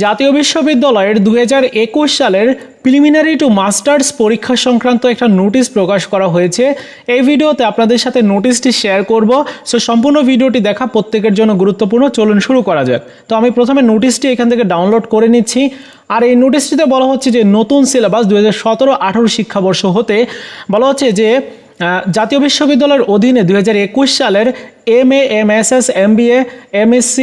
জাতীয় বিশ্ববিদ্যালয়ের 2021 সালের প্রিলিমিনারি টু মাস্টার্স পরীক্ষা সংক্রান্ত একটা নোটিশ প্রকাশ করা হয়েছে। এই ভিডিওতে আপনাদের সাথে নোটিশটি শেয়ার করব। সো সম্পূর্ণ ভিডিওটি দেখা প্রত্যেকের জন্য গুরুত্বপূর্ণ। চলুন শুরু করা যাক। তো আমি প্রথমে নোটিশটি এখান থেকে ডাউনলোড করে নিচ্ছি। আর এই নোটিশটিতে বলা হচ্ছে যে নতুন সিলেবাস 2017-18 শিক্ষাবর্ষ হতে বলা হচ্ছে যে জাতীয় বিশ্ববিদ্যালয়ের অধীনে 2021 সালের MA, MSS, MBA, MSc,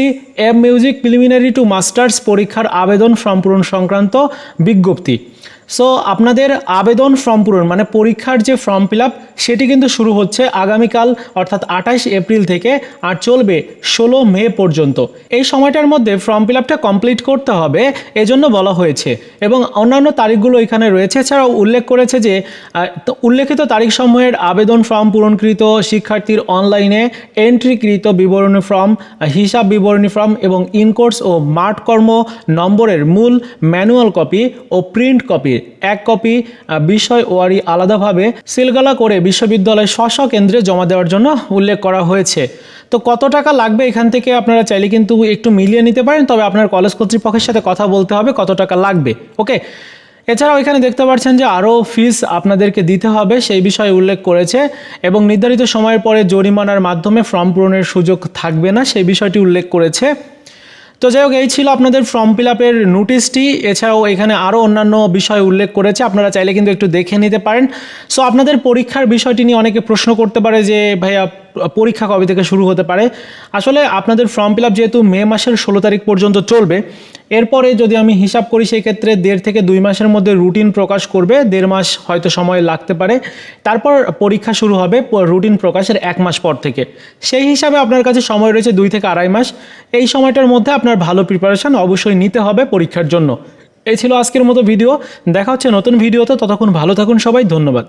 music preliminary to masters পরীক্ষার আবেদন ফর্ম পূরণ সংক্রান্ত বিজ্ঞপ্তি। সো আপনাদের আবেদন ফর্ম পূরণ মানে পরীক্ষার যে ফর্ম ফিল আপ সেটি কিন্তু শুরু হচ্ছে আগামীকাল অর্থাৎ 28 এপ্রিল থেকে আর চলবে 16 মে পর্যন্ত। এই সময়টার মধ্যে ফর্ম ফিল আপটা কমপ্লিট করতে হবে, এজন্য বলা হয়েছে। এবং অন্যান্য তারিখগুলো এখানে রয়েছে। এছাড়াও উল্লেখ করেছে যে উল্লেখিত তারিখসমূহের আবেদন ফর্ম পূরণকৃত শিক্ষার্থীর অনলাইনে এন্ট্রিকৃত বিবরণী ফর্ম, হিসাব বিবরণী ফর্ম এবং ইনকোর্স ও মাঠ কর্ম নম্বরের মূল ম্যানুয়াল কপি ও প্রিন্ট কপি এক কপি বিষয় ওয়ারি আলাদাভাবে সিলগালা করে বিশ্ববিদ্যালয়ের স্ব কেন্দ্রে জমা দেওয়ার জন্য উল্লেখ করা হয়েছে। তো কত টাকা লাগবে এখান থেকে আপনারা চাইলে কিন্তু একটু মিলিয়ে নিতে পারেন, তবে আপনার কলেজ কর্তৃপক্ষের সাথে কথা বলতে হবে কত টাকা লাগবে। ওকে, এছাড়াও এখানে দেখতে পাচ্ছেন যে আরও ফিস আপনাদেরকে দিতে হবে সেই বিষয়ে উল্লেখ করেছে এবং নির্ধারিত সময়ের পরে জরিমানার মাধ্যমে ফর্ম পূরণের সুযোগ থাকবে না সেই বিষয়টি উল্লেখ করেছে। তো যাই হোক, এই ছিল আপনাদের ফর্ম ফিল আপের নোটিশটি। এছাড়াও এখানে আরও অন্যান্য বিষয় উল্লেখ করেছে, আপনারা চাইলে কিন্তু একটু দেখে নিতে পারেন। সো আপনাদের পরীক্ষার বিষয়টি নিয়ে অনেকে প্রশ্ন করতে পারে যে ভাইয়া পরীক্ষা কবে থেকে শুরু হতে পারে। আসলে আপনাদের ফর্ম ফিল আপ যেহেতু মে মাসের 16 তারিখ পর্যন্ত চলবে, এরপরে যদি আমি হিসাব করি সেই ক্ষেত্রে 1.5 থেকে 2 মাসের মধ্যে রুটিন প্রকাশ করবে, 1.5 মাস হয়তো সময় লাগতে পারে। তারপর পরীক্ষা শুরু হবে রুটিন প্রকাশের 1 মাস পর থেকে। সেই হিসাবে আপনার কাছে সময় রয়েছে 2 থেকে 2.5 মাস। এই সময়টার মধ্যে আপনার ভালো প্রিপারেশন অবশ্যই নিতে হবে পরীক্ষার জন্য। এই ছিল আজকের মতো ভিডিও। দেখা হচ্ছে নতুন ভিডিওতে, ততক্ষণ ভালো থাকুন সবাই, ধন্যবাদ।